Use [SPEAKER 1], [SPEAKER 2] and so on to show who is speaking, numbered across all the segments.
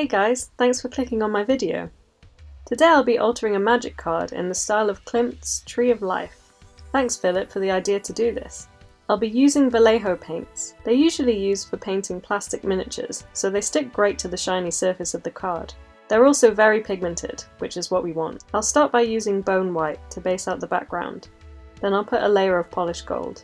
[SPEAKER 1] Hey guys, thanks for clicking on my video. Today I'll be altering a magic card in the style of Klimt's Tree of Life. Thanks Philip for the idea to do this. I'll be using Vallejo paints. They're usually used for painting plastic miniatures, so they stick great to the shiny surface of the card. They're also very pigmented, which is what we want. I'll start by using bone white to base out the background. Then I'll put a layer of polished gold.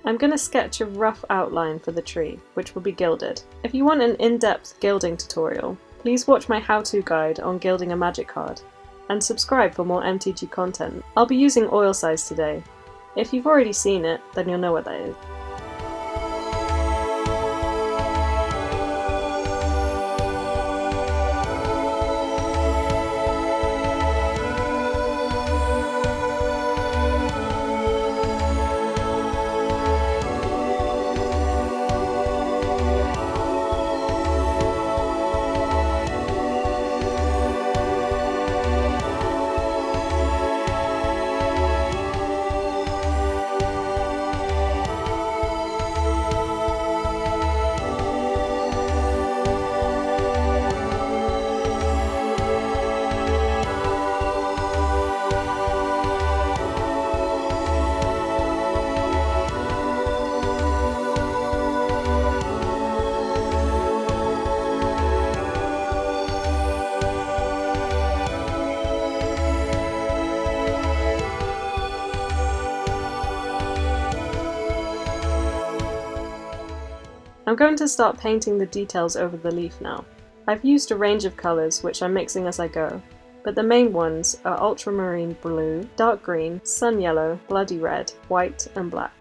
[SPEAKER 1] I'm going to sketch a rough outline for the tree, which will be gilded. If you want an in-depth gilding tutorial, please watch my how-to guide on gilding a magic card, and subscribe for more MTG content. I'll be using oil size today. If you've already seen it, then you'll know what that is. I'm going to start painting the details over the leaf now. I've used a range of colours which I'm mixing as I go, but the main ones are ultramarine blue, dark green, sun yellow, bloody red, white and black.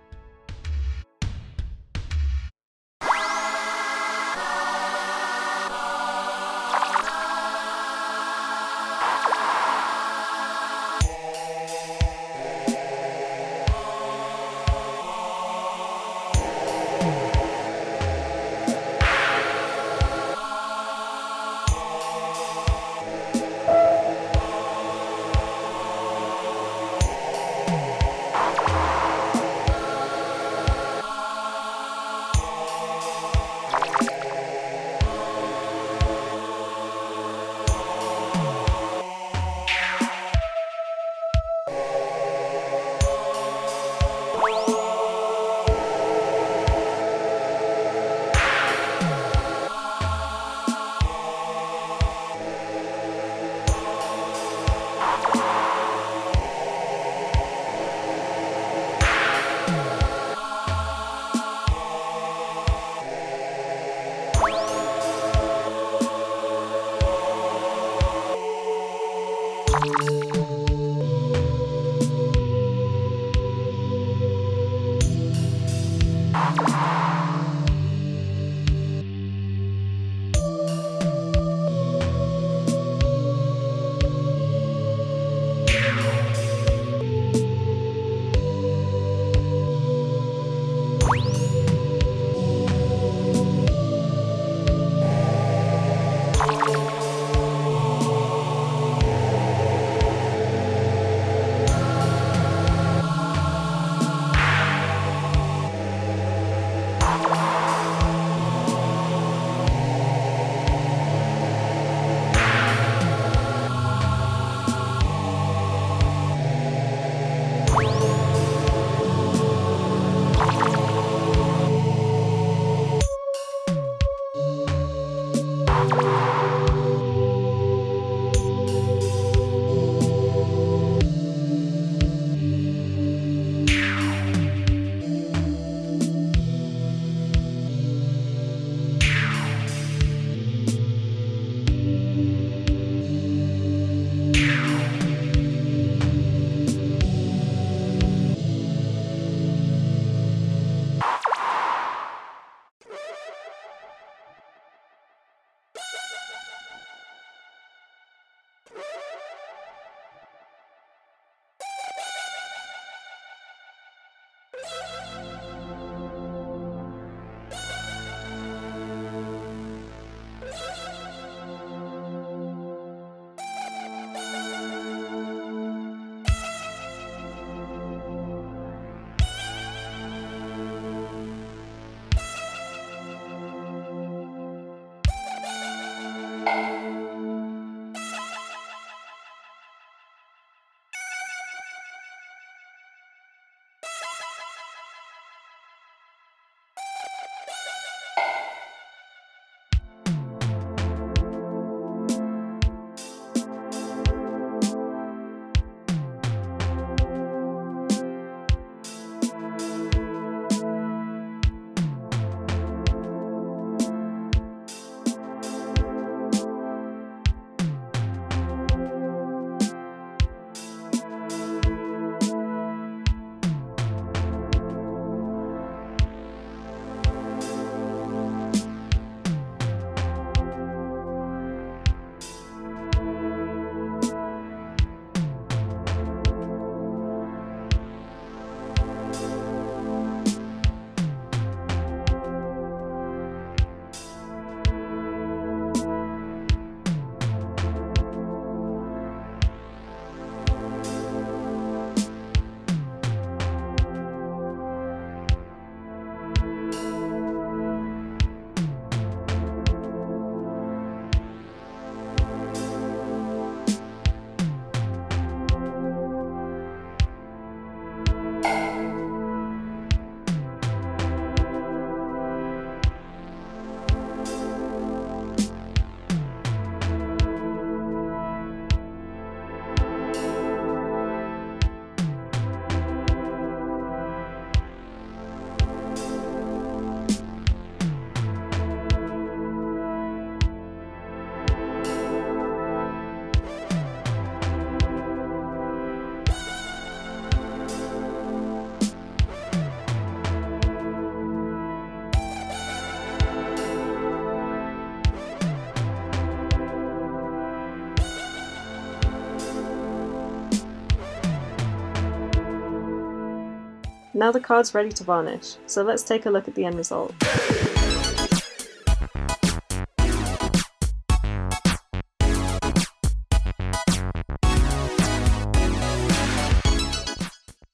[SPEAKER 1] Now the card's ready to varnish, so let's take a look at the end result.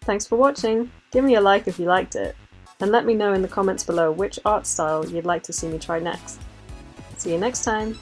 [SPEAKER 1] Thanks for watching! Give me a like if you liked it, and let me know in the comments below which art style you'd like to see me try next. See you next time!